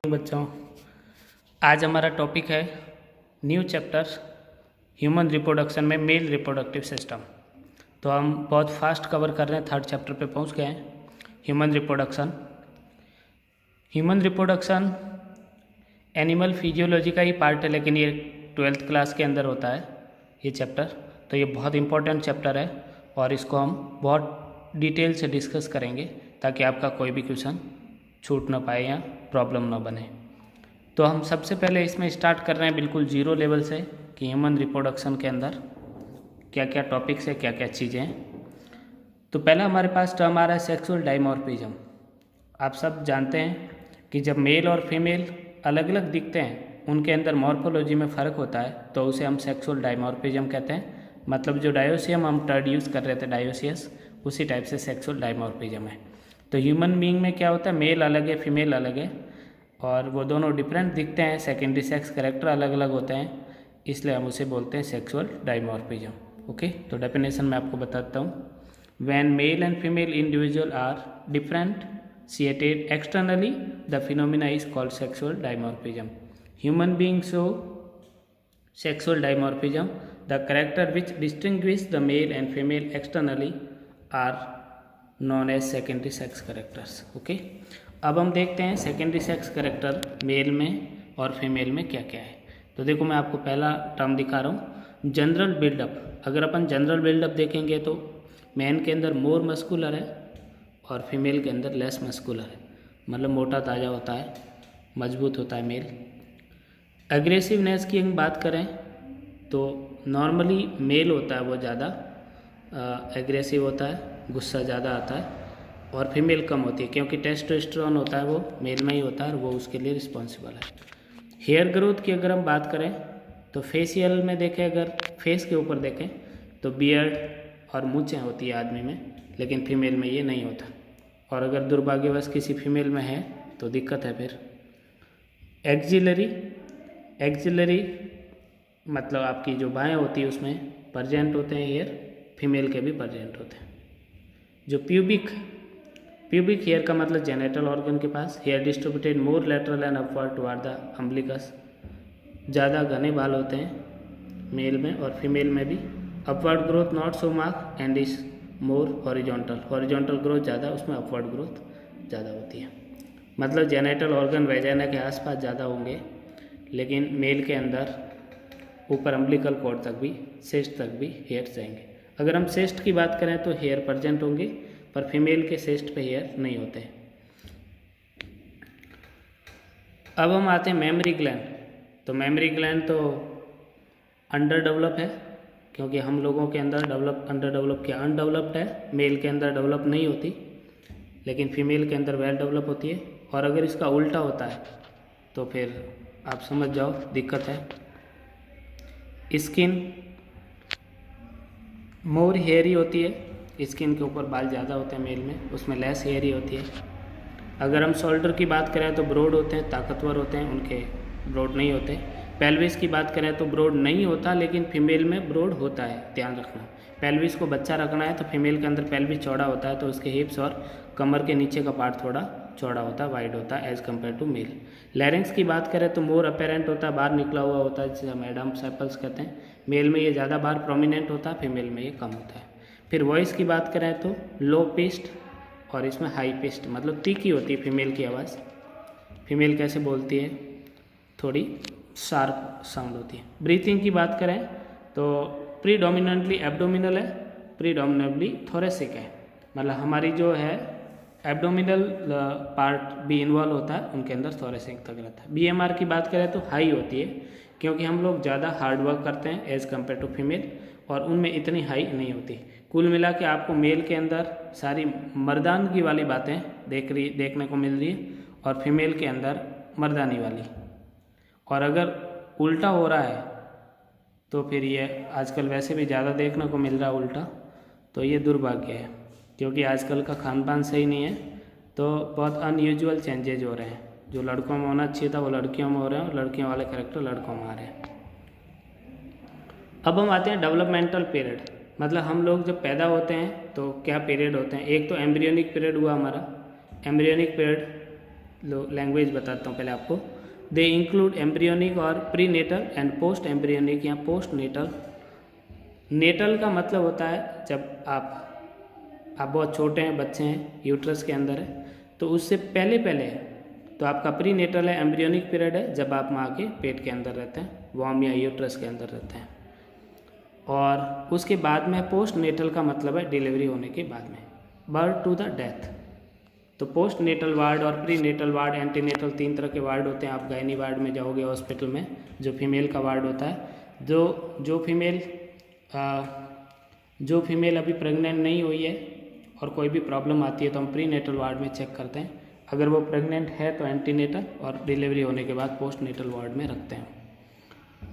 बच्चों, आज हमारा टॉपिक है न्यू चैप्टर ह्यूमन रिप्रोडक्शन में मेल रिप्रोडक्टिव सिस्टम। तो हम बहुत फास्ट कवर कर रहे हैं, थर्ड चैप्टर पे पहुंच गए हैं। ह्यूमन रिप्रोडक्शन एनिमल फिजियोलॉजी का ही पार्ट है, लेकिन ये 12th क्लास के अंदर होता है ये चैप्टर। तो ये बहुत इंपॉर्टेंट चैप्टर है और इसको हम बहुत डिटेल से डिस्कस करेंगे ताकि आपका कोई भी क्वेश्चन छूट ना पाए या प्रॉब्लम ना बने। तो हम सबसे पहले इसमें स्टार्ट कर रहे हैं बिल्कुल जीरो लेवल से कि ह्यूमन रिप्रोडक्शन के अंदर क्या क्या टॉपिक्स है, क्या क्या चीज़ें हैं। तो पहला हमारे पास टर्म आ रहा है सेक्सुअल डाइमॉर्फिज्म। आप सब जानते हैं कि जब मेल और फीमेल अलग अलग दिखते हैं, उनके अंदर मॉर्फोलॉजी में फ़र्क होता है, तो उसे हम सेक्सुअल डाइमॉर्फिज्म कहते हैं। मतलब जो डायोसियम हम टर्ड यूज़ कर रहे थे, डायोसियस, उसी टाइप से सेक्सुअल डाइमॉर्फिज्म है। तो ह्यूमन बीइंग में क्या होता है, मेल अलग है, फीमेल अलग है और वो दोनों डिफरेंट दिखते हैं, सेकेंडरी सेक्स कैरेक्टर अलग अलग होते हैं, इसलिए हम उसे बोलते हैं सेक्सुअल डाइमॉर्फिज्म। ओके, तो डेफिनेशन मैं आपको बताता हूँ। When male and female individual are differentiated externally, the phenomena is called sexual dimorphism. Human being show sexual dimorphism, the character which distinguish the male and female externally are known as secondary sex characters. Okay, अब हम देखते हैं secondary sex character mail में और female में क्या क्या है। तो देखो, मैं आपको पहला टर्म दिखा रहा हूँ, जनरल बिल्डअप। अगर अपन जनरल बिल्डअप देखेंगे तो मैन के अंदर मोर मस्कुलर है और फीमेल के अंदर लेस मस्कुलर है। मतलब मोटा ताज़ा होता है, मजबूत होता है मेल। एग्रेसिवनेस की हम बात करें तो नॉर्मली मेल होता है वो ज़्यादा एग्रेसिव होता है, गुस्सा ज़्यादा आता है, और फीमेल कम होती है क्योंकि टेस्टोस्टेरोन होता है वो मेल में ही होता है और वो उसके लिए रिस्पॉन्सिबल है। हेयर ग्रोथ की अगर हम बात करें तो फेशियल में देखें, अगर फेस के ऊपर देखें तो बियर्ड और मूंछें होती है आदमी में, लेकिन फीमेल में ये नहीं होता। और अगर दुर्भाग्यवश किसी फीमेल में है तो दिक्कत है फिर। एक्जिलरी मतलब आपकी जो बाहें होती है उसमें प्रेजेंट होते हैं हेयर, फीमेल के भी प्रेजेंट होते हैं। जो प्यूबिक हेयर का मतलब जेनेटल ऑर्गन के पास, hair distributed more lateral and upward toward the umbilicus. ज़्यादा घने बाल होते हैं मेल में और फीमेल में भी। Upward growth not so mark and is more horizontal growth ज़्यादा, उसमें अपवर्ड ग्रोथ ज़्यादा होती है। मतलब जेनेटल ऑर्गन वैजाइना के आसपास ज़्यादा होंगे, लेकिन मेल के अंदर ऊपर अम्बिलिकल कॉर्ड तक भी, सेस्ट तक भी हेयर जाएंगे। अगर हम सेस्ट की बात करें तो हेयर प्रेजेंट होंगे, पर फीमेल के सेस्ट पे हेयर नहीं होते। अब हम आते हैं मेमरी ग्लैंड। तो मेमरी ग्लैंड तो अंडर डेवलप है क्योंकि हम लोगों के अंदर अंडर डेवलप क्या अनडेवलप्ड है, मेल के अंदर डेवलप नहीं होती, लेकिन फीमेल के अंदर वेल डेवलप होती है। और अगर इसका उल्टा होता है तो फिर आप समझ जाओ दिक्कत है। स्किन मोर हेयरी होती है, स्किन के ऊपर बाल ज़्यादा होते हैं मेल में, उसमें लेस हेयरी होती है। अगर हम शोल्डर की बात करें तो ब्रॉड होते हैं, ताकतवर होते हैं, उनके ब्रॉड नहीं होते। पेल्विस की बात करें तो ब्रॉड नहीं होता, लेकिन फीमेल में ब्रॉड होता है, ध्यान रखना। पेल्विस को बच्चा रखना है तो फीमेल के अंदर पेल्विस चौड़ा होता है, तो उसके हिप्स और कमर के नीचे का पार्ट थोड़ा चौड़ा होता है, वाइड होता है as compare to male. Larynx की बात करें तो मोर अपेरेंट होता है, बाहर निकला हुआ होता है, जिसे हम एडम्स एप्पल्स कहते हैं। मेल में ये ज़्यादा बाहर प्रोमिनेंट होता है, फीमेल में ये कम होता है। फिर वॉइस की बात करें तो लो पिच्ड और इसमें हाई पिच्ड, मतलब तीखी होती है फीमेल की आवाज़। फीमेल कैसे बोलती है, थोड़ी शार्प साउंड होती है। ब्रीथिंग की बात करें तो प्रीडोमिनेंटली एब्डोमिनल है, प्रीडोमिनेंटली थोरेसिक है। मतलब हमारी जो है एब्डोमिनल पार्ट भी इन्वॉल्व होता है, उनके अंदर थोरेसिक तक रहता है। बीएमआर की बात करें तो हाई होती है क्योंकि हम लोग ज़्यादा हार्ड वर्क करते हैं एज़ कम्पेयर टू फीमेल, और उनमें इतनी हाई नहीं होती। कुल मिला के आपको मेल के अंदर सारी मर्दानगी वाली बातें देखने को मिल रही है और फीमेल के अंदर मर्दानी वाली। और अगर उल्टा हो रहा है तो फिर ये आजकल वैसे भी ज़्यादा देखने को मिल रहा है उल्टा, तो ये दुर्भाग्य है क्योंकि आजकल का खान पान सही नहीं है, तो बहुत अनयूजुअल चेंजेज हो रहे हैं। जो लड़कों में होना चाहिए था वो लड़कियों में हो रहे हैं, और लड़कियों वाले कैरेक्टर लड़कों में आ रहे हैं। अब हम आते हैं डेवलपमेंटल पीरियड। मतलब हम लोग जब पैदा होते हैं तो क्या पीरियड होते हैं। एक तो एम्ब्रियोनिक पीरियड हुआ हमारा। एम्ब्रियोनिक पीरियड लैंग्वेज बताता हूँ पहले आपको। दे इंक्लूड एम्ब्रियोनिक और prenatal and post embryonic या पोस्ट नेटल। नेटल का मतलब होता है जब आप बहुत छोटे हैं, बच्चे हैं, यूट्रस के अंदर है, तो उससे पहले पहले तो आपका प्री नेटल है, एम्ब्रियोनिक पीरियड है, जब आप माँ के पेट के अंदर रहते हैं, वॉम या यूट्रस के अंदर रहते हैं। और उसके बाद में पोस्ट नेटल का मतलब है डिलीवरी होने के बाद में, बर्थ टू द डेथ। तो पोस्ट नेटल वार्ड और प्री नेटल वार्ड, एंटीनेटल, 3 तरह के वार्ड होते हैं। आप गायनी वार्ड में जाओगे हॉस्पिटल में, जो फीमेल का वार्ड होता है, जो फीमेल अभी प्रेग्नेंट नहीं हुई है और कोई भी प्रॉब्लम आती है तो हम प्री नेटल वार्ड में चेक करते हैं। अगर वो प्रेग्नेंट है तो एंटीनेटल, और डिलीवरी होने के बाद पोस्ट नेटल वार्ड में रखते हैं।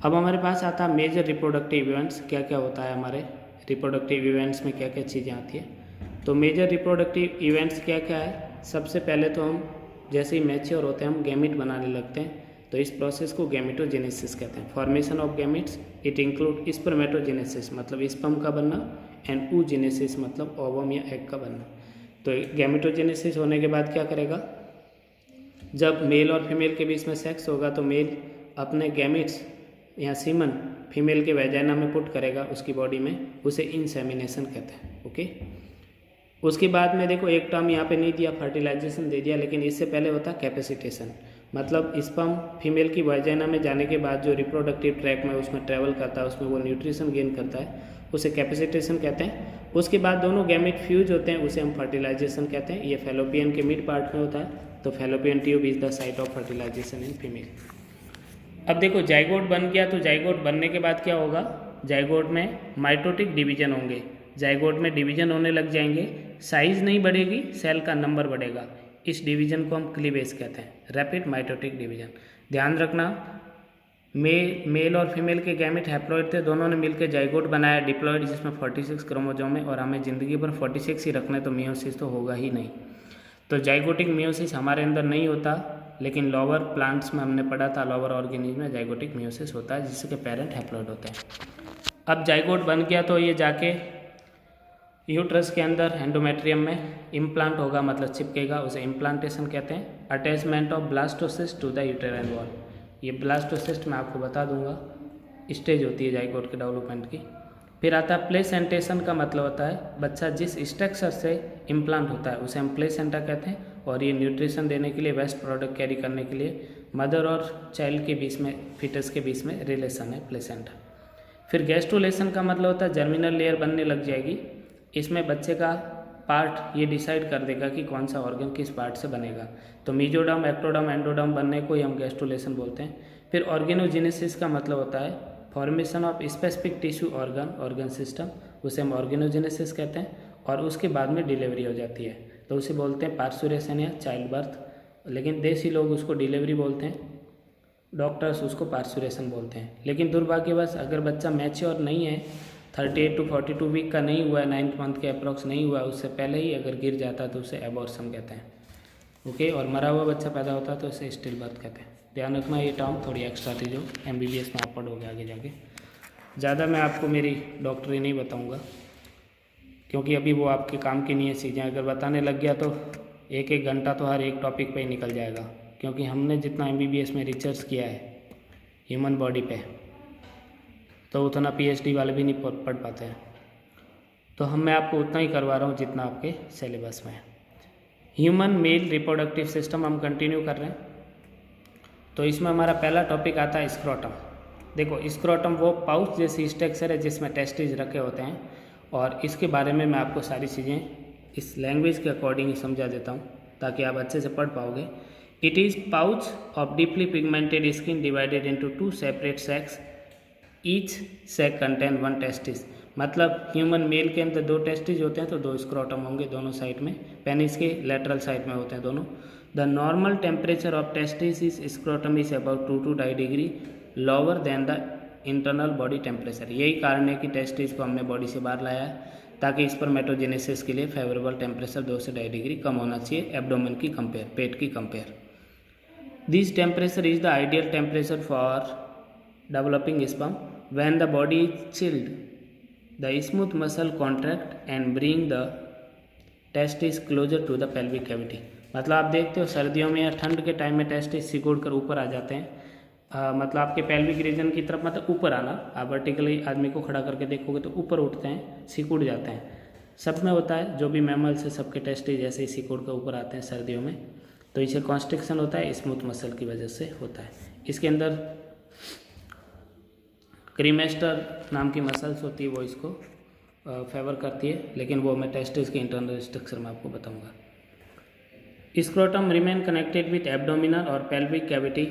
अब हमारे पास आता है मेजर रिप्रोडक्टिव इवेंट्स। क्या क्या होता है हमारे रिप्रोडक्टिव इवेंट्स में, क्या क्या चीज़ें आती हैं। तो मेजर रिप्रोडक्टिव इवेंट्स क्या क्या है। सबसे पहले तो हम जैसे ही मैच्योर होते हैं हम गैमिट बनाने लगते हैं, तो इस प्रोसेस को गैमेटोजेनेसिस कहते हैं। Formation of gametes it include spermatogenesis मतलब स्पर्म का बनना, एंड oogenesis मतलब ओवम या एग का बनना। तो गैमेटोजेनेसिस होने के बाद क्या करेगा, जब मेल और फीमेल के बीच में सेक्स होगा तो मेल अपने गैमिट्स या सीमन फीमेल के वैजाइना में पुट करेगा उसकी बॉडी में, उसे इंसेमिनेशन कहते हैं। ओके, उसके बाद में देखो एक टर्म यहाँ पे नहीं दिया, फर्टिलाइजेशन दे दिया, लेकिन इससे पहले होता है कैपेसिटेशन। मतलब स्पर्म फीमेल की वैजाइना में जाने के बाद जो रिप्रोडक्टिव ट्रैक में उसमें ट्रैवल करता है, उसमें वो न्यूट्रिशन गेन करता है, उसे कैपेसिटेशन कहते हैं। उसके बाद दोनों गैमेट फ्यूज होते हैं, उसे हम फर्टिलाइजेशन कहते हैं। ये फैलोपियन के मिड पार्ट में होता है, तो fallopian tube is the site of fertilization in female. अब देखो जाइगोट बन गया, तो जाइगोट बनने के बाद क्या होगा, जाइगोट में माइटोटिक डिवीजन होंगे, जाइगोट में डिवीजन होने लग जाएंगे, साइज नहीं बढ़ेगी, सेल का नंबर बढ़ेगा। इस डिवीजन को हम क्लीवेज कहते हैं, रैपिड माइटोटिक डिवीजन। ध्यान रखना, मेल और फीमेल के गैमेट हैप्लॉइड थे, दोनों ने मिलकर जाइगोट बनाया डिप्लॉइड, जिसमें 46 क्रोमोसोम है, और हमें ज़िंदगी भर 46 ही रखना है, तो मियोसिस तो होगा ही नहीं। तो जाइगोटिक मियोसिस हमारे अंदर नहीं होता, लेकिन लोअर प्लांट्स में हमने पढ़ा था, लोअर ऑर्गेनिज्म में जाइगोटिक मियोसिस होता है, जिसके पेरेंट हैप्लॉइड होते हैं। अब जाइगोट बन गया तो ये जाके यूट्रस के अंदर एंडोमेट्रियम में इम्प्लांट होगा, मतलब चिपकेगा, उसे इम्प्लांटेशन कहते हैं। Attachment of blastocyst to the uterine wall, ये ब्लास्टोसिस्ट मैं आपको बता दूंगा, स्टेज होती है जाइगोट के डेवलपमेंट की। फिर आता है प्लेसेंटेशन का मतलब होता है बच्चा जिस स्ट्रक्चर से इम्प्लांट होता है उसे हम प्लेसेंटा कहते हैं, और ये न्यूट्रिशन देने के लिए, वेस्ट प्रोडक्ट कैरी करने के लिए मदर और चाइल्ड के बीच में, फीटस के बीच में रिलेशन है प्लेसेंटा। फिर गैस्ट्रुलेशन का मतलब होता है जर्मिनल लेयर बनने लग जाएगी, इसमें बच्चे का पार्ट ये डिसाइड कर देगा कि कौन सा ऑर्गन किस पार्ट से बनेगा। तो मीजोडर्म, एक्टोडर्म, एंडोडर्म बनने को ही हम गैस्ट्रुलेशन बोलते हैं। फिर ऑर्गेनोजेनेसिस का मतलब होता है formation of specific tissue organ system, उसे हम ऑर्गेनोजेनेसिस कहते हैं, और उसके बाद में डिलीवरी हो जाती है, तो उसे बोलते हैं पार्सुरेशन या चाइल्ड बर्थ, लेकिन देसी लोग उसको डिलीवरी बोलते हैं, डॉक्टर्स उसको पार्सुरेशन बोलते हैं। लेकिन दुर्भाग्यवश अगर बच्चा मैच्योर नहीं है, 38 to 42 वीक का नहीं हुआ है, 9th मंथ के अप्रॉक्स नहीं हुआ है, उससे पहले ही अगर गिर जाता है तो उसे एबॉर्शन कहते हैं। ओके, और मरा हुआ बच्चा पैदा होता है तो उसे स्टिल बर्थ कहते हैं। ध्यान रखना, ये टर्म थोड़ी एक्स्ट्रा थी जो MBBS में आप पढ़ोगे आगे जाके। ज़्यादा मैं आपको मेरी डॉक्टरी नहीं बताऊँगा, क्योंकि अभी वो आपके काम की नहीं है चीज़ें। अगर बताने लग गया तो एक घंटा तो हर एक टॉपिक पे ही निकल जाएगा, क्योंकि हमने जितना MBBS में रिसर्च किया है ह्यूमन बॉडी पे, तो उतना PhD वाले भी नहीं पढ़ पाते हैं। तो मैं आपको उतना ही करवा रहा हूँ जितना आपके सिलेबस में है। ह्यूमन मेल रिप्रोडक्टिव सिस्टम हम कंटिन्यू कर रहे हैं। तो इसमें हमारा पहला टॉपिक आता है स्क्रोटम। देखो, स्क्रोटम वो पाउच जैसी स्ट्रक्चर है जिसमें टेस्टिज रखे होते हैं, और इसके बारे में मैं आपको सारी चीज़ें इस लैंग्वेज के अकॉर्डिंग ही समझा देता हूँ ताकि आप अच्छे से पढ़ पाओगे। It is pouch of deeply pigmented skin divided into 2 separate sacs, each sac contain 1 testis. मतलब ह्यूमन मेल के अंदर 2 टेस्टिस होते हैं तो 2 स्क्रोटम होंगे दोनों साइड में, पेनिस के लेटरल साइड में होते हैं दोनों। The normal temperature of testis is scrotum is about 2 to 2.5 degree lower than the internal body temperature. यही कारण है कि टेस्टिस को हमने बॉडी से बाहर लाया है, ताकि स्पर्मेटोजेनेसिस के लिए फेवरेबल टेम्परेचर 2 से 2.5 डिग्री कम होना चाहिए एब्डोमेन की कंपेयर, पेट की compare. This temperature is the ideal temperature for developing sperm. When the body is chilled, the smooth muscle contract and bring the testis closer to the pelvic cavity. मतलब आप देखते हो सर्दियों में या ठंड के टाइम में टेस्टिस सिकुड़ कर ऊपर आ जाते हैं। मतलब आपके पेल्विक रीजन की तरफ, मतलब ऊपर आना, आप वर्टिकली आदमी को खड़ा करके देखोगे तो ऊपर उठते हैं, सिकुड़ जाते हैं। सब में होता है, जो भी मैमल्स है सबके टेस्टिस जैसे ही सिकुड़ कर ऊपर आते हैं सर्दियों में। तो इसे कॉन्स्ट्रिक्शन होता है, स्मूथ मसल की वजह से होता है। इसके अंदर क्रीमेस्टर नाम की मसल्स होती है, वो इसको फेवर करती है, लेकिन वो मैं टेस्टिस के इंटरनल स्ट्रक्चर में आपको बताऊंगा। Scrotum remain connected with abdominal और pelvic cavity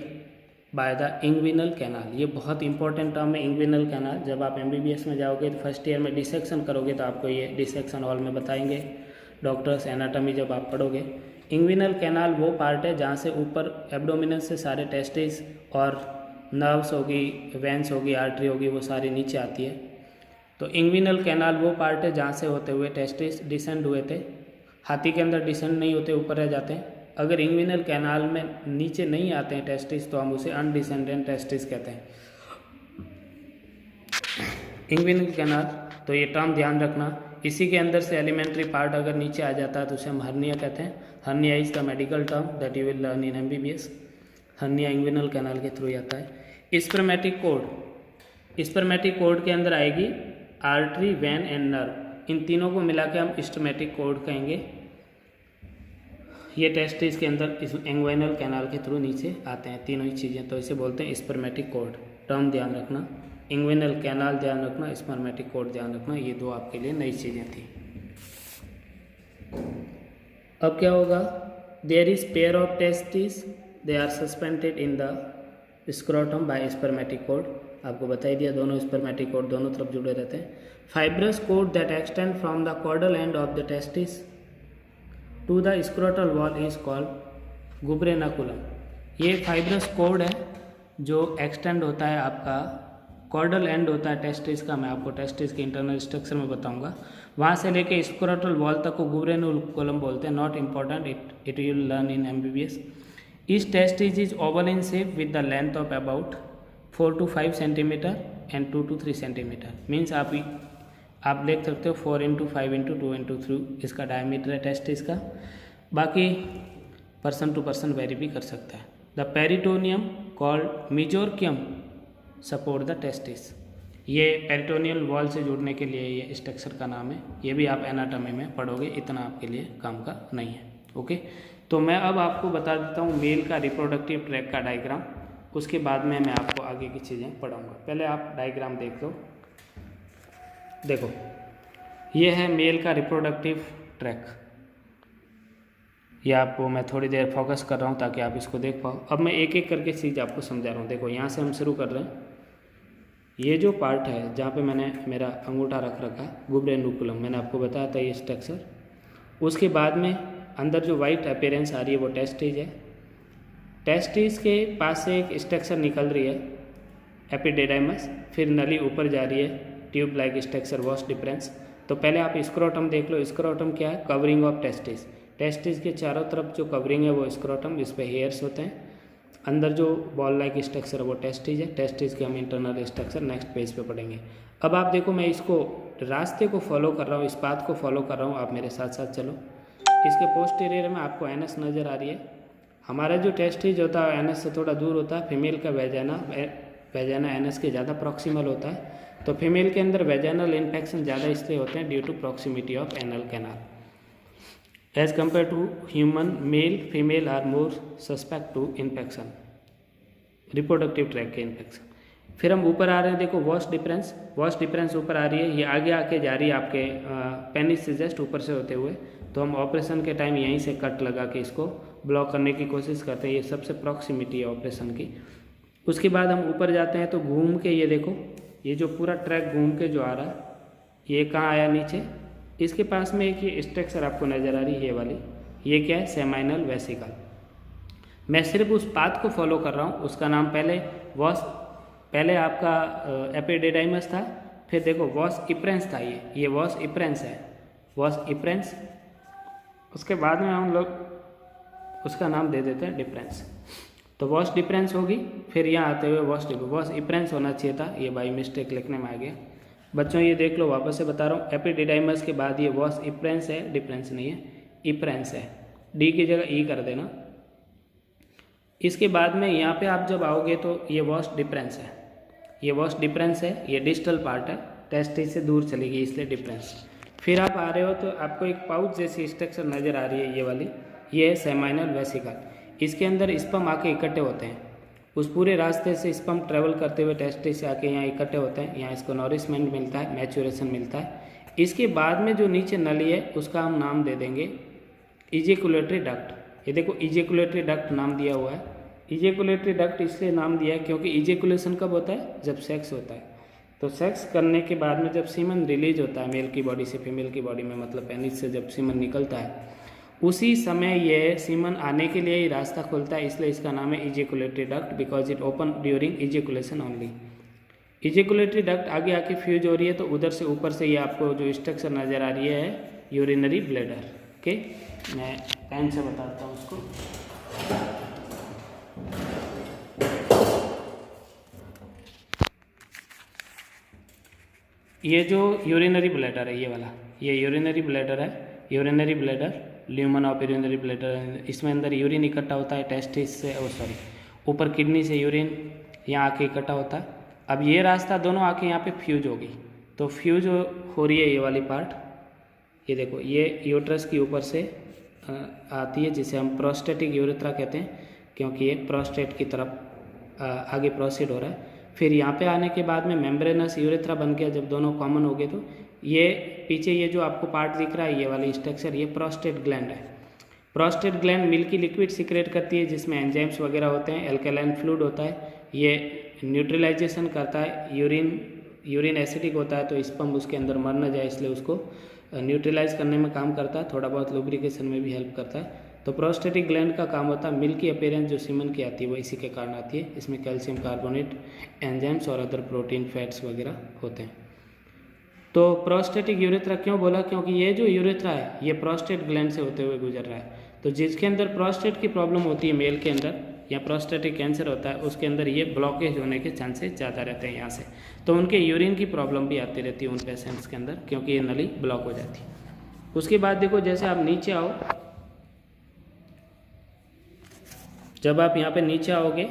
by the inguinal canal. ये बहुत इंपॉर्टेंट टर्म है, इंग्विनल कैनाल। जब आप MBBS में जाओगे तो फर्स्ट ईयर में डिसेक्शन करोगे तो आपको ये डिसेक्शन हॉल में बताएंगे डॉक्टर्स, एनाटॉमी जब आप पढ़ोगे। इंग्विनल कैनाल वो पार्ट है जहाँ से ऊपर एब्डोमिनल से सारे टेस्टिस और नर्व्स होगी, वेंस होगी, आर्टरी होगी, वो सारी नीचे आती है। तो इंग्विनल कैनाल वो पार्ट है जहाँ से होते हुए टेस्टिस डिसेंड हुए थे। हाथी के अंदर डिसेंड नहीं होते, ऊपर रह जाते हैं। अगर इंग्विनल कैनाल में नीचे नहीं आते हैं टेस्टिस तो हम उसे अनडिसेंडेंट टेस्टिस कहते हैं। इंग्विनल कैनाल, तो ये टर्म ध्यान रखना। इसी के अंदर से एलिमेंट्री पार्ट अगर नीचे आ जाता है तो उसे हम हर्निया कहते हैं। Hernia is the medical term that you will learn in MBBS। Hernia inguinal canal के थ्रू आता है। स्पर्मेटिक कोड, स्पर्मेटिक कोड के अंदर आएगी आर्टरी, वेन एंड नर्व। इन तीनों को मिला के हम स्पर्मेटिक कोड कहेंगे। ये टेस्टिस के अंदर इस इंग्विनल कैनाल के थ्रू नीचे आते हैं तीनों ही चीज़ें, तो इसे बोलते हैं स्पर्मेटिक कोड। टर्म ध्यान रखना, इंग्विनल कैनाल ध्यान रखना, स्पर्मेटिक कोड ध्यान रखना, ये दो आपके लिए नई चीज़ें थी। अब क्या होगा, there is pair of testis, they are suspended in the scrotum by spermatic cord. आपको बता ही दिया, दोनों स्पर्मेटिक कोड दोनों तरफ जुड़े रहते हैं। Fibrous cord that extend from the caudal end of the testis to the scrotal wall is called gubernaculum. ये फाइब्रस कोड है जो एक्सटेंड होता है, आपका कॉर्डल एंड होता है टेस्टिस का, मैं आपको टेस्टिस के इंटरनल स्ट्रक्चर में बताऊंगा। वहाँ से लेके स्क्रोटल वॉल तक को गुब्रेनाकुलम बोलते हैं। Not important, it you will learn in MBBS। Each testis is oval in shape with the length of about 4 to 5 centimetre and 2 to 3 centimetre. Means आप देख सकते हो 4 into 5 into 2 into 3 इसका डायमीटर है टेस्टिस का। बाकी पर्सन टू पर्सन वेरी भी कर सकता है। The peritoneum called mesorchium support the testis. ये पेरिटोनियल वॉल से जुड़ने के लिए ये स्ट्रक्चर का नाम है। ये भी आप एनाटॉमी में पढ़ोगे, इतना आपके लिए काम का नहीं है। ओके, तो मैं अब आपको बता देता हूँ मेल का रिप्रोडक्टिव ट्रैक का डायग्राम, उसके बाद में मैं आपको आगे की चीज़ें पढ़ाऊँगा। पहले आप डायग्राम देख लो। देखो, ये है मेल का रिप्रोडक्टिव ट्रैक। ये आपको मैं थोड़ी देर फोकस कर रहा हूँ ताकि आप इसको देख पाओ। अब मैं एक एक करके चीज़ आपको समझा रहा हूँ। देखो, यहाँ से हम शुरू कर रहे हैं। ये जो पार्ट है जहाँ पे मैंने मेरा अंगूठा रख रखा, गुब्रेनुकुलम, मैंने आपको बताया था ये स्ट्रक्चर। उसके बाद में अंदर जो वाइट अपीयरेंस आ रही है वो टेस्टिस है। टेस्टिस के पास से एक स्ट्रक्चर निकल रही है एपिडिडाइमस, फिर नली ऊपर जा रही है tube like structure was difference. तो पहले आप स्क्रोटम देख लो। स्क्रोटम क्या है, कवरिंग ऑफ टेस्टिस। टेस्टिस के चारों तरफ जो कवरिंग है वो स्क्रोटम, इस पे हेयर्स होते हैं। अंदर जो बॉल लाइक स्ट्रक्चर है वो टेस्टिस है। टेस्टिस के हम इंटरनल स्ट्रक्चर नेक्स्ट पेज पे पढ़ेंगे। अब आप देखो, मैं इसको रास्ते को फॉलो कर रहा हूँ, इस पाथ को फॉलो कर रहा हूँ, आप मेरे साथ साथ चलो। इसके पोस्टीरियर में आपको एनस नज़र आ रही है। हमारा जो टेस्टिस होता है एनस से थोड़ा दूर होता है। फीमेल का वेजाना एनस के ज़्यादा प्रॉक्सिमल होता है। तो फीमेल के अंदर वेजाइनल इन्फेक्शन ज़्यादा इसलिए होते हैं due to proximity of anal canal as compare to human. Male female are more suspect to infection, reproductive tract के इन्फेक्शन। फिर हम ऊपर आ रहे हैं, देखो वॉस डिफरेंस ऊपर आ रही है। ये आगे आके जा रही है आपके पेनिस से जस्ट ऊपर से होते हुए। तो हम ऑपरेशन के टाइम यहीं से कट लगा के इसको ब्लॉक करने की कोशिश करते हैं। ये सबसे प्रॉक्सिमिटी है ऑपरेशन की। उसके बाद हम ऊपर जाते हैं तो घूम के ये देखो, ये जो पूरा ट्रैक घूम के जो आ रहा है, ये कहाँ आया, नीचे। इसके पास में एक ये स्ट्रक्चर आपको नज़र आ रही है, ये वाली, ये क्या है, सेमाइनल वेसिकल। मैं सिर्फ उस पाथ को फॉलो कर रहा हूँ। उसका नाम पहले आपका एपिडिडाइमस था, फिर देखो वॉस इप्रेंस था। ये वॉस इप्रेंस है, वॉस इप्रेंस। उसके बाद में हम लोग उसका नाम दे देते हैं डिफरेंस। तो वॉस डिफरेंस होगी, फिर यहाँ आते हुए वॉस इप्रेंस होना चाहिए था, ये बाई मिस्टेक लिखने में आ गया। बच्चों ये देख लो, वापस से बता रहा हूँ, एपिडिडाइमस के बाद ये वॉस इप्रेंस है, डिफरेंस नहीं है, इप्रेंस है। डी की जगह ई कर देना। इसके बाद में यहाँ पे आप जब आओगे तो ये वॉस्ट डिफरेंस है, ये वॉस्ट डिफरेंस है, ये डिस्टल पार्ट है, टेस्टिस से दूर चलेगी इसलिए डिफरेंस। फिर आप आ रहे हो तो आपको एक पाउच जैसी स्ट्रक्चर नज़र आ रही है, ये वाली, ये है सेमाइनल वेसिकल। इसके अंदर स्पर्म आके इकट्ठे होते हैं, उस पूरे रास्ते से स्पर्म ट्रेवल करते हुए टेस्टिस से आके यहाँ इकट्ठे होते हैं, यहाँ इसको नॉरिशमेंट मिलता है, मैच्योरेशन मिलता है। इसके बाद में जो नीचे नली है उसका हम नाम दे देंगे इजेकुलेटरी डक्ट। ये देखो इजेकुलेटरी डक्ट नाम दिया हुआ है। इजेकुलेटरी डक्ट इसलिए नाम दिया है क्योंकि इजेकुलेशन कब होता है, जब सेक्स होता है। तो सेक्स करने के बाद में जब सीमन रिलीज होता है मेल की बॉडी से फीमेल की बॉडी में, मतलब पेनिस से जब सीमन निकलता है, उसी समय ये सीमन आने के लिए ही रास्ता खुलता है, इसलिए इसका नाम है ejaculatory duct, because it open during ejaculation only. Ejaculatory duct आगे आके फ्यूज हो रही है तो उधर से ऊपर से ये आपको जो स्ट्रक्चर नज़र आ रही है यूरिनरी ब्लैडर। ओके, मैं पेन से बताता हूँ उसको। ये जो यूरिनरी ब्लैडर है, ये वाला, ये यूरिनरी ब्लैडर है, urinary bladder, lumen of urinary bladder. इसमें अंदर यूरिन इकट्ठा होता है टेस्टिस से, ऊपर किडनी से यूरिन यहाँ आके इकट्ठा होता है। अब ये रास्ता दोनों आके यहाँ पे फ्यूज होगी, तो फ्यूज हो रही है ये वाली पार्ट, ये देखो, ये यूट्रस की ऊपर से आती है, जिसे हम प्रोस्टेटिक यूरेथ्रा कहते हैं, क्योंकि ये प्रोस्टेट की तरफ आगे प्रोसीड हो रहा है। फिर यहाँ पे आने के बाद में मेम्ब्रेनस यूरेथ्रा बन गया, जब दोनों कॉमन हो गए तो ये पीछे ये जो आपको पार्ट दिख रहा है, ये वाली स्ट्रक्चर, ये प्रोस्टेट ग्लैंड है। Prostate gland milky liquid secrete करती है, जिसमें एंजाइम्स वगैरह होते हैं, एल्कलाइन फ्लूइड होता है, ये न्यूट्रलाइजेशन करता है। यूरिन एसिडिक होता है तो स्पर्म उसके अंदर मर न जाए, इसलिए उसको न्यूट्रलाइज करने में काम करता है, थोड़ा बहुत लुब्रिकेशन में भी हेल्प करता है। तो प्रोस्टेटिक ग्लैंड का काम होता है, मिल्की अपीयरेंस जो सीमन की आती है वो इसी के कारण आती है। इसमें कैल्शियम कार्बोनेट, एंजाइम्स और अदर प्रोटीन, फैट्स वगैरह होते हैं। तो प्रोस्टेटिक यूरेथ्रा क्यों बोला, क्योंकि ये जो यूरेथ्रा है ये प्रोस्टेट ग्लैंड से होते हुए गुजर रहा है। तो जिसके अंदर प्रोस्टेट की प्रॉब्लम होती है मेल के अंदर, या प्रोस्टेटिक कैंसर होता है, उसके अंदर ये ब्लॉकेज होने के चांसेस ज़्यादा रहते हैं यहाँ से, तो उनके यूरिन की प्रॉब्लम भी आती रहती है उन पेशेंट्स के अंदर, क्योंकि ये नली ब्लॉक हो जाती है। उसके बाद देखो, जैसे आप नीचे आओ, जब आप यहाँ पे नीचे आओगे,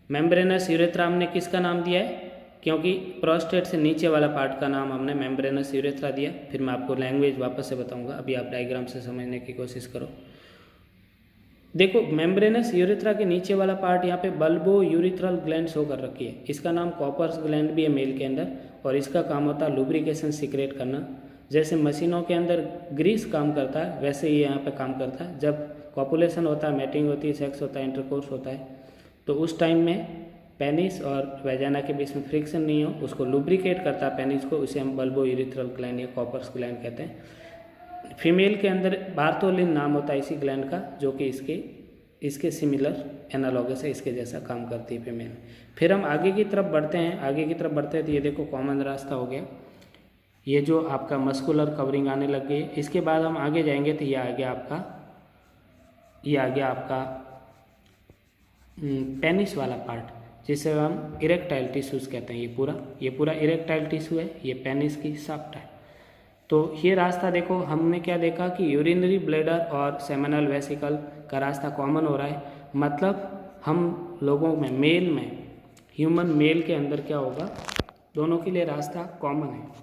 मेम्ब्रेनस यूरेथ्रा हमने किसका नाम दिया है, क्योंकि प्रोस्टेट से नीचे वाला पार्ट का नाम हमने मेम्ब्रेनस यूरेथ्रा दिया। फिर मैं आपको लैंग्वेज वापस से बताऊंगा, अभी आप डायग्राम से समझने की कोशिश करो। देखो, मेम्ब्रेनस यूरेथ्रा के नीचे वाला पार्ट यहाँ पे बल्बो यूरिथ्रल ग्लैंड शो कर रखी है। इसका नाम कॉपर्स ग्लैंड भी है मेल के अंदर, और इसका काम होता है लुब्रिकेशन सिक्रेट करना। जैसे मशीनों के अंदर ग्रीस काम करता है, वैसे ये यहाँ पे काम करता है। जब कॉपुलेशन होता है, मैटिंग होती है, सेक्स होता है, इंटरकोर्स होता है, तो उस टाइम में पेनिस और वेजाना के बीच में फ्रिक्शन नहीं हो, उसको लुब्रिकेट करता है पेनिस को, उसे हम बल्बो यूरिथ्रल ग्लैंड या कॉपर्स ग्लैंड कहते हैं। फीमेल के अंदर बार्थोलिन नाम होता है इसी ग्लैंड का, जो कि इसके सिमिलर एनालॉगस है, इसके जैसा काम करती है फीमेल। फिर हम आगे की तरफ बढ़ते हैं, आगे की तरफ बढ़ते हैं तो ये देखो कॉमन रास्ता हो गया, ये जो आपका मस्कुलर कवरिंग आने लग गई। इसके बाद हम आगे जाएंगे तो ये आ गया आपका पेनिस वाला पार्ट, जिसे हम इरेक्टाइल टिश्यूज कहते हैं। ये पूरा इरेक्टाइल टिश्यू है, ये पेनिस की शाफ्ट है। तो ये रास्ता देखो, हमने क्या देखा कि यूरिनरी ब्लैडर और सेमिनल वेसिकल का रास्ता कॉमन हो रहा है। मतलब हम लोगों में, मेल में, ह्यूमन मेल के अंदर क्या होगा, दोनों के लिए रास्ता कॉमन है।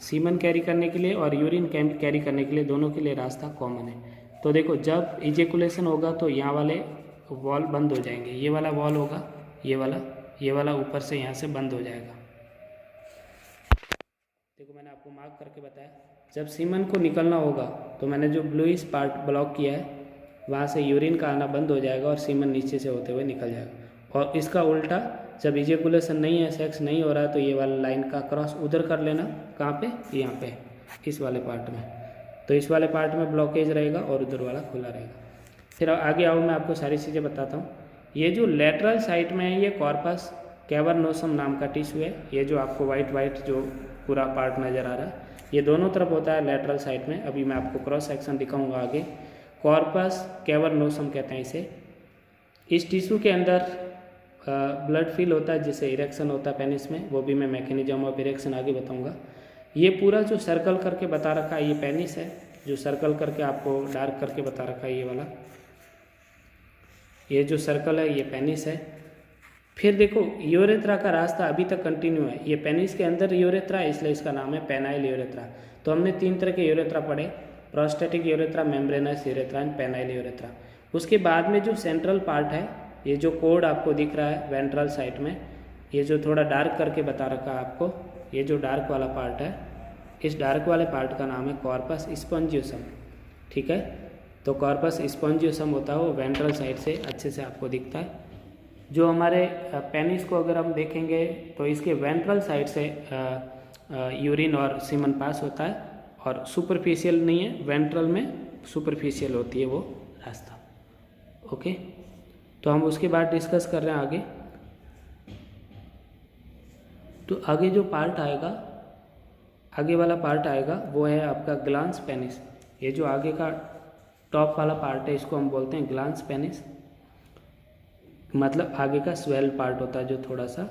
सीमन कैरी करने के लिए और यूरिन कैरी करने के लिए दोनों के लिए रास्ता कॉमन है। तो देखो, जब इजेकुलेशन होगा तो यहाँ वाले वॉल बंद हो जाएंगे, ये वाला वॉल होगा, ये वाला ऊपर से यहाँ से बंद हो जाएगा। देखो, मैंने आपको मार्क करके बताया, जब सीमन को निकलना होगा तो मैंने जो ब्लूइश पार्ट ब्लॉक किया है, वहाँ से यूरिन का आना बंद हो जाएगा और सीमन नीचे से होते हुए निकल जाएगा। और इसका उल्टा, जब इजेकुलेशन नहीं है, सेक्स नहीं हो रहा है, तो ये वाला लाइन का क्रॉस उधर कर लेना। कहाँ पे, यहाँ पे, इस वाले पार्ट में। तो इस वाले पार्ट में ब्लॉकेज रहेगा और उधर वाला खुला रहेगा। फिर आगे आओ, मैं आपको सारी चीज़ें बताता हूँ। ये जो लेटरल साइड में है, ये कॉर्पस कैवर्नोसम नाम का टिश्यू है। ये जो आपको वाइट जो पूरा पार्ट नज़र आ रहा है, ये दोनों तरफ होता है लेटरल साइड में। अभी मैं आपको क्रॉस सेक्शन दिखाऊंगा आगे। कॉर्पस कैवर्नोसम कहते हैं इसे। इस टिश्यू के अंदर ब्लड फिल होता है, जिससे इरेक्शन होता है पेनिस में, वो भी मैं मैकेनिज्म ऑफ इरेक्शन आगे बताऊंगा। ये पूरा जो सर्कल करके बता रखा है, ये पेनिस है। जो सर्कल करके आपको डार्क करके बता रखा है ये वाला, ये जो सर्कल है ये पेनिस है। फिर देखो यूरेथ्रा का रास्ता अभी तक कंटिन्यू है, ये पेनिस के अंदर यूरेथ्रा है इसलिए इसका नाम है पेनाइल यूरेथ्रा। तो हमने 3 तरह के यूरेथ्रा पढ़े, prostatic urethra, membranes urethra and penile urethra. उसके बाद में जो सेंट्रल पार्ट है, ये जो कोड आपको दिख रहा है वेंट्रल साइड में, ये जो थोड़ा डार्क करके बता रखा है आपको, ये जो डार्क वाला पार्ट है, इस डार्क वाले पार्ट का नाम है कॉर्पस स्पॉन्जियोसम। ठीक है, तो कॉर्पस स्पॉन्जियोसम होता है वो वेंट्रल साइड से अच्छे से आपको दिखता है। जो हमारे पेनिस को अगर हम देखेंगे तो इसके वेंट्रल साइड से यूरिन और सीमन पास होता है, और सुपरफिशियल नहीं है, वेंट्रल में सुपरफिशियल होती है वो रास्ता। ओके, तो हम उसके बाद डिस्कस कर रहे हैं आगे। तो आगे जो पार्ट आएगा, आगे वाला पार्ट आएगा वो है आपका ग्लांस पेनिस। ये जो आगे का टॉप वाला पार्ट है इसको हम बोलते हैं ग्लांस पेनिस, मतलब आगे का स्वेल पार्ट होता है जो थोड़ा सा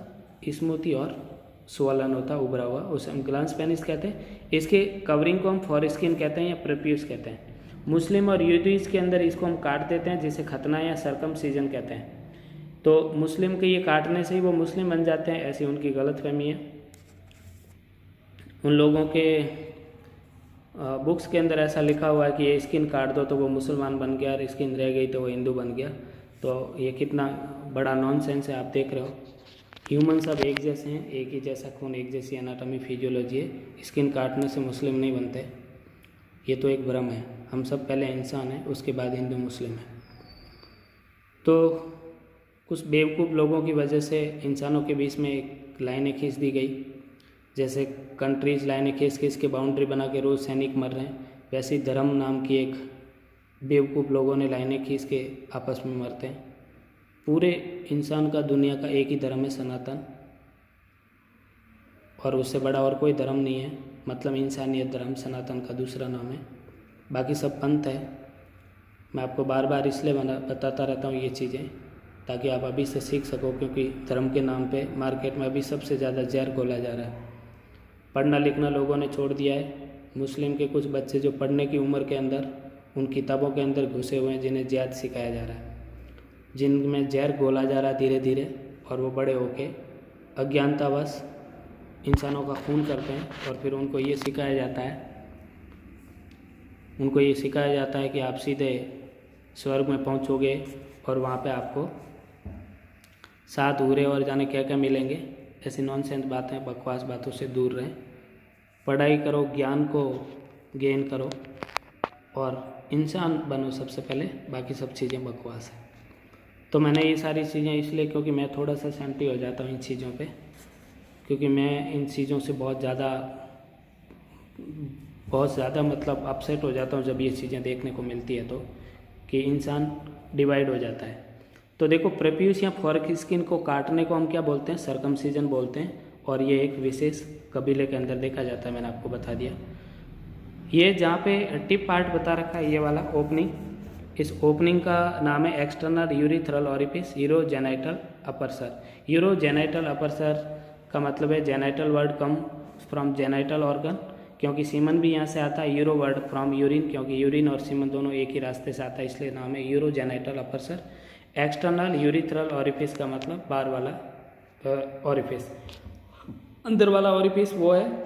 स्मूथी और स्वलन होता है, उभरा हुआ, उसे हम ग्लांस पेनिस कहते हैं। इसके कवरिंग को हम फॉरस्किन कहते हैं या प्रेप्यूस कहते हैं। मुस्लिम और यहूदीज के अंदर इसको हम काट देते हैं, जिसे खतना या सरकमसीजन कहते हैं। तो मुस्लिम के ये काटने से ही वो मुस्लिम बन जाते हैं, ऐसी उनकी गलतफहमी है। उन लोगों के बुक्स के अंदर ऐसा लिखा हुआ है कि ये स्किन काट दो तो वो मुसलमान बन गया और स्किन रह गई तो वो हिंदू बन गया। तो ये कितना बड़ा नॉनसेंस है, आप देख रहे हो। ह्यूमन सब एक जैसे हैं, एक ही जैसा खून, एक जैसी एनाटॉमी फिजियोलॉजी है। स्किन काटने से मुस्लिम नहीं बनते, ये तो एक भ्रम है। हम सब पहले इंसान हैं, उसके बाद हिंदू मुस्लिम हैं। तो कुछ बेवकूफ़ लोगों की वजह से इंसानों के बीच में एक लाइनें खींच दी गई, जैसे कंट्रीज लाइनें खींच खींच के बाउंड्री बना के रोज़ सैनिक मर रहे हैं, वैसे ही धर्म नाम की एक बेवकूफ़ लोगों ने लाइनें खींच के आपस में मरते हैं। पूरे इंसान का, दुनिया का एक ही धर्म है, सनातन, और उससे बड़ा और कोई धर्म नहीं है। मतलब इंसानियत धर्म सनातन का दूसरा नाम है, बाकी सब पंथ है। मैं आपको बार बार इसलिए बताता रहता हूँ ये चीज़ें, ताकि आप अभी से सीख सको, क्योंकि धर्म के नाम पे मार्केट में अभी सबसे ज़्यादा जहर घोला जा रहा है। पढ़ना लिखना लोगों ने छोड़ दिया है। मुस्लिम के कुछ बच्चे जो पढ़ने की उम्र के अंदर उन किताबों के अंदर घुसे हुए हैं, जिन्हें ज़्याद सिखाया जा रहा है, जिनमें जहर घोला जा रहा है धीरे धीरे, और वो बड़े होके अज्ञानतावश इंसानों का खून करते हैं। और फिर उनको ये सिखाया जाता है कि आप सीधे स्वर्ग में पहुंचोगे और वहाँ पे आपको 7 हूरे और जाने क्या क्या मिलेंगे। ऐसी नॉनसेंस बातें, बकवास बातों से दूर रहें। पढ़ाई करो, ज्ञान को गेन करो और इंसान बनो सबसे पहले, बाकी सब चीज़ें बकवास है। तो मैंने ये सारी चीज़ें इसलिए, क्योंकि मैं थोड़ा सा सेंटी हो जाता हूँ इन चीज़ों पे, क्योंकि मैं इन चीज़ों से बहुत ज़्यादा मतलब अपसेट हो जाता हूँ जब ये चीज़ें देखने को मिलती है, तो कि इंसान डिवाइड हो जाता है। तो देखो, प्रेप्यूस या फॉरस्किन को काटने को हम क्या बोलते हैं? सरकमसीजन बोलते हैं, और ये एक विशेष कबीले के अंदर देखा जाता है, मैंने आपको बता दिया। ये जहाँ पे टिप पार्ट बता रखा है, ये वाला ओपनिंग, इस ओपनिंग का नाम है external urethral orifice urogenital aperture. Urogenital aperture का मतलब है, genital word come from genital organ, क्योंकि सीमन भी यहाँ से आता है। यूरो वर्ड फ्रॉम यूरिन, क्योंकि यूरिन और सीमन दोनों एक ही रास्ते से आता है, इसलिए नाम है यूरोजेनाइटल अपर्सर। एक्सटर्नल यूरिथ्रल ओरिफिस का मतलब बाहर वाला ओरिफिस। अंदर वाला ओरिफिस वो है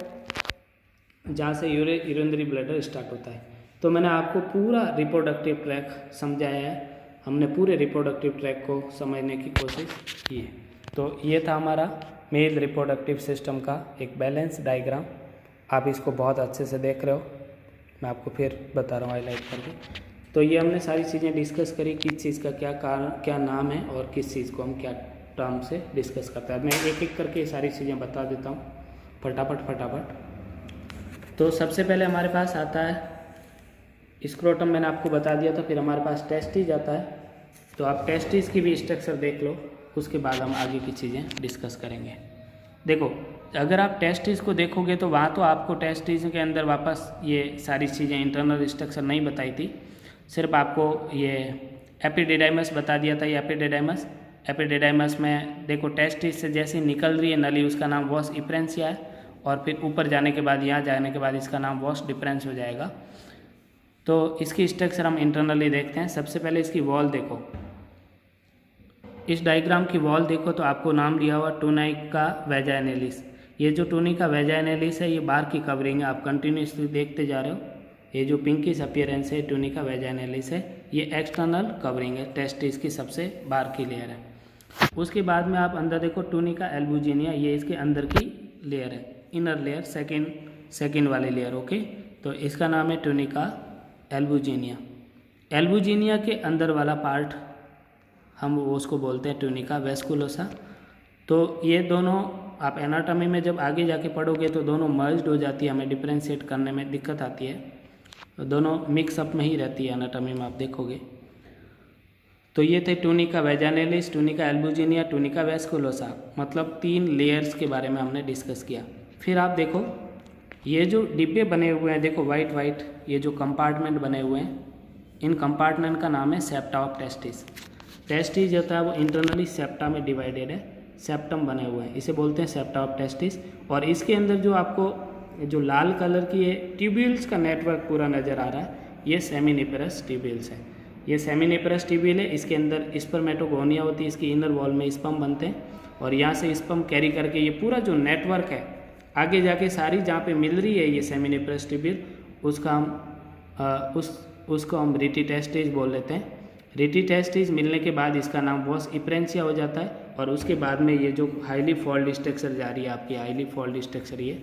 जहाँ से यूरिनरी ब्लैडर स्टार्ट होता है। तो मैंने आपको पूरा रिप्रोडक्टिव ट्रैक समझाया है, हमने पूरे रिप्रोडक्टिव ट्रैक को समझने की कोशिश की है। तो ये था हमारा मेल रिप्रोडक्टिव सिस्टम का एक बैलेंस डायग्राम। आप इसको बहुत अच्छे से देख रहे हो, मैं आपको फिर बता रहा हूँ हाईलाइट करके। तो ये हमने सारी चीज़ें डिस्कस करी, किस चीज़ का क्या कारण, क्या नाम है, और किस चीज़ को हम क्या टर्म से डिस्कस करते हैं। मैं एक एक करके सारी चीज़ें बता देता हूँ फटाफट। तो सबसे पहले हमारे पास आता है स्क्रोटम, मैंने आपको बता दिया था। फिर हमारे पास टेस्टिस आता है, तो आप टेस्टिस की भी स्ट्रक्चर देख लो, उसके बाद हम आगे की चीज़ें डिस्कस करेंगे। देखो, अगर आप टेस्टिस को देखोगे तो वहाँ तो आपको टेस्टिस के अंदर वापस ये सारी चीज़ें इंटरनल स्ट्रक्चर नहीं बताई थी, सिर्फ आपको ये एपिडिडाइमस बता दिया था। ये एपिडिडाइमस में देखो, टेस्टिस से जैसे निकल रही है नली, उसका नाम वॉस इफ्रेंसिया है, और फिर ऊपर जाने के बाद, यहाँ जाने के बाद इसका नाम वॉस डिफरेंस हो जाएगा। तो इसकी स्ट्रक्चर हम इंटरनली देखते हैं। सबसे पहले इसकी वॉल देखो, इस डायग्राम की वॉल देखो तो आपको नाम लिया हुआ टूनिका वैजाइनैलिस। ये जो टूनिका वैजाइनैलिस है ये बाहर की कवरिंग है, आप कंटिन्यूसली देखते जा रहे हो। ये जो पिंकिश अपीयरेंस है टूनिका वैजाइनैलिस है, ये एक्सटर्नल कवरिंग है, टेस्टिस की सबसे बाहर की लेयर है। उसके बाद में आप अंदर देखो टूनिका एल्बुजिनिया, ये इसके अंदर की लेयर है, इनर लेयर, सेकेंड वाली लेयर। ओके, तो इसका नाम है टूनिका एल्बुजिनिया। एल्बुजिनिया के अंदर वाला पार्ट हम उसको बोलते हैं टूनिका वेस्कुलोसा। तो ये दोनों आप एनाटॉमी में जब आगे जाके पढ़ोगे तो दोनों मर्ज्ड हो जाती है, हमें डिफ्रेंशिएट करने में दिक्कत आती है, तो दोनों मिक्सअप में ही रहती है एनाटॉमी में, आप देखोगे। तो ये थे टूनिका वैजाइनैलिस, टूनिका एल्बुजिनिया, टूनिका वेस्कुलोसा, मतलब 3 लेयर्स के बारे में हमने डिस्कस किया। फिर आप देखो ये जो डिब्बे बने हुए हैं, देखो वाइट ये जो कंपार्टमेंट बने हुए हैं, इन कंपार्टमेंट का नाम है सेप्टा ऑफ टेस्टिस। टेस्टिस जो होता है वो इंटरनली सेप्टा में डिवाइडेड है, सेप्टम बने हुए हैं, इसे बोलते हैं सेप्टा ऑफ टेस्टिस। और इसके अंदर जो आपको जो लाल कलर की ये ट्यूब्यूल्स का नेटवर्क पूरा नज़र आ रहा है, ये सेमिनिफेरस ट्यूब्यूल्स है। ये सेमिनिफेरस ट्यूब्यूल है, इसके अंदर स्पर्मेटोगोनिया होती है, इसकी इनर वॉल में स्पर्म बनते हैं और यहाँ से स्पर्म कैरी करके ये पूरा जो नेटवर्क है आगे जाके सारी जहाँ पे मिल रही है ये सेमिनिफेरस ट्यूब्यूल, उसका हम उसको हम रिटी टेस्टिस बोल लेते हैं। रिटी टेस्टिस मिलने के बाद इसका नाम वॉस इप्रेंसिया हो जाता है और उसके बाद में ये जो हाईली फोल्ड स्ट्रक्चर जा रही है आपकी, हाईली फोल्ड स्ट्रक्चर, ये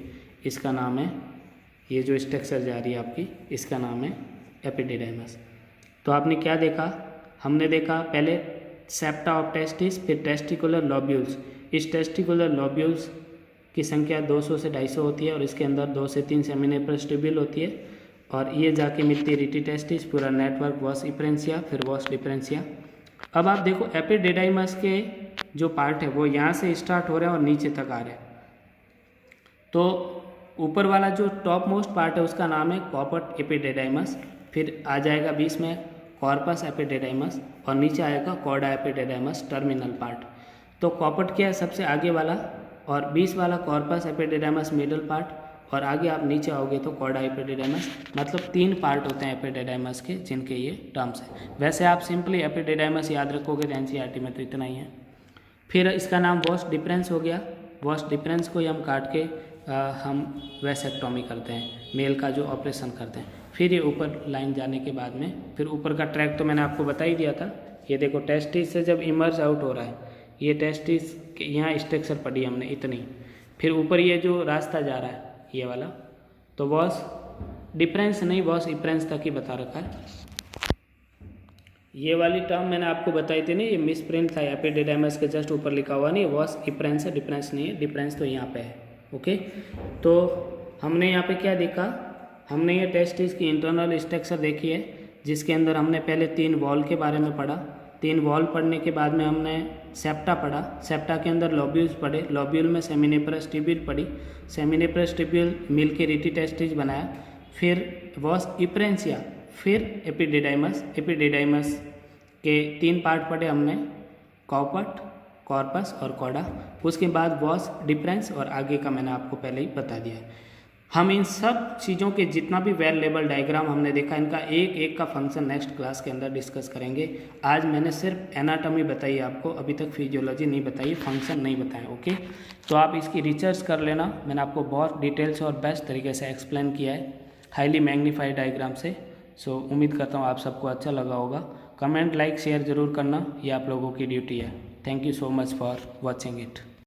इसका नाम है, ये जो स्ट्रक्चर जा रही है आपकी इसका नाम है एपिडिडाइमस। तो आपने क्या देखा, हमने देखा पहले सेप्टा ऑफ टेस्टिस, फिर टेस्टिकुलर लोब्यूल्स। इस टेस्टिकुलर लोब्यूल्स की संख्या 200 से 250 होती है और इसके अंदर 2 से 3 सेमिनिफेरस ट्यूब्यूल होती है और ये जाके मिलती है रिटी टेस्टिस, पूरा नेटवर्क वॉस इप्रेंसिया, फिर वॉस डिफ्रेंसिया। अब आप देखो एपिडिडाइमस के जो पार्ट है वो यहाँ से स्टार्ट हो रहे हैं और नीचे तक आ रहे हैं। तो ऊपर वाला जो टॉप मोस्ट पार्ट है उसका नाम है कॉपट एपिडिडाइमस, फिर आ जाएगा बीच में कॉर्पस एपिडिडाइमस और नीचे आएगा कॉर्डा एपिडिडाइमस, टर्मिनल पार्ट। तो कॉपट क्या है सबसे आगे वाला और बीच वाला कॉर्पस एपिडिडाइमस मिडल पार्ट और आगे आप नीचे आओगे तो कॉर्डा एपिडिडाइमस, मतलब 3 पार्ट होते हैं एपिडिडाइमस के जिनके ये टर्म्स हैं। वैसे आप सिंपली एपिडिडाइमस याद रखोगे तो एनसीईआरटी में तो इतना ही है। फिर इसका नाम वॉस डिफरेंस हो गया, वॉस डिफरेंस को ही हम काट के हम वेसेक्टोमी करते हैं, मेल का जो ऑपरेशन करते हैं। फिर ये ऊपर लाइन जाने के बाद में फिर ऊपर का ट्रैक तो मैंने आपको बता ही दिया था। ये देखो टेस्टिस से जब इमर्ज आउट हो रहा है, ये टेस्टिस यहाँ स्ट्रक्चर पड़ी हमने इतनी, फिर ऊपर ये जो रास्ता जा रहा है ये वाला, तो वॉस डिफरेंस नहीं वॉस इप्रेंस तक ही बता रखा है। ये वाली टर्म मैंने आपको बताई थी नहीं, ये मिस प्रिंट था, एपिडिडाइमस के जस्ट ऊपर लिखा हुआ नहीं, वॉस इप्रेंस है, डिफरेंस नहीं है, डिफरेंस तो यहाँ पे है। ओके, तो हमने यहाँ पे क्या देखा, हमने ये टेस्टिस की इंटरनल स्ट्रक्चर देखी है जिसके अंदर हमने पहले 3 वॉल के बारे में पढ़ा। 3 वॉल पढ़ने के बाद में हमने सेप्टा पढ़ा, सेप्टा के अंदर लोब्यूल्स पढ़े, लोब्यूल में सेमिनिफेरस ट्यूब्यूल पढ़ी, सेमिनिफेरस ट्यूब्यूल मिल के रिटी टेस्टिस बनाया, फिर वॉस इप्रेंसिया, फिर एपिडिडाइमस। एपिडिडाइमस के 3 पार्ट पढ़े हमने, कॉपट, कॉर्पस और कॉर्डा। उसके बाद वॉस डिफरेंस और आगे का मैंने आपको पहले ही बता दिया। हम इन सब चीज़ों के जितना भी वेल लेबल डायग्राम हमने देखा, इनका एक एक का फंक्शन नेक्स्ट क्लास के अंदर डिस्कस करेंगे। आज मैंने सिर्फ एनाटॉमी बताई आपको, अभी तक फिजियोलॉजी नहीं बताई, फंक्शन नहीं बताए। ओके, तो आप इसकी रिसर्च कर लेना, मैंने आपको बहुत डिटेल्स और बेस्ट तरीके से एक्सप्लेन किया है हाईली मैग्नीफाइड डायग्राम से। सो उम्मीद करता हूँ आप सबको अच्छा लगा होगा। कमेंट, लाइक, शेयर ज़रूर करना, ये आप लोगों की ड्यूटी है। Thank you so much for watching it.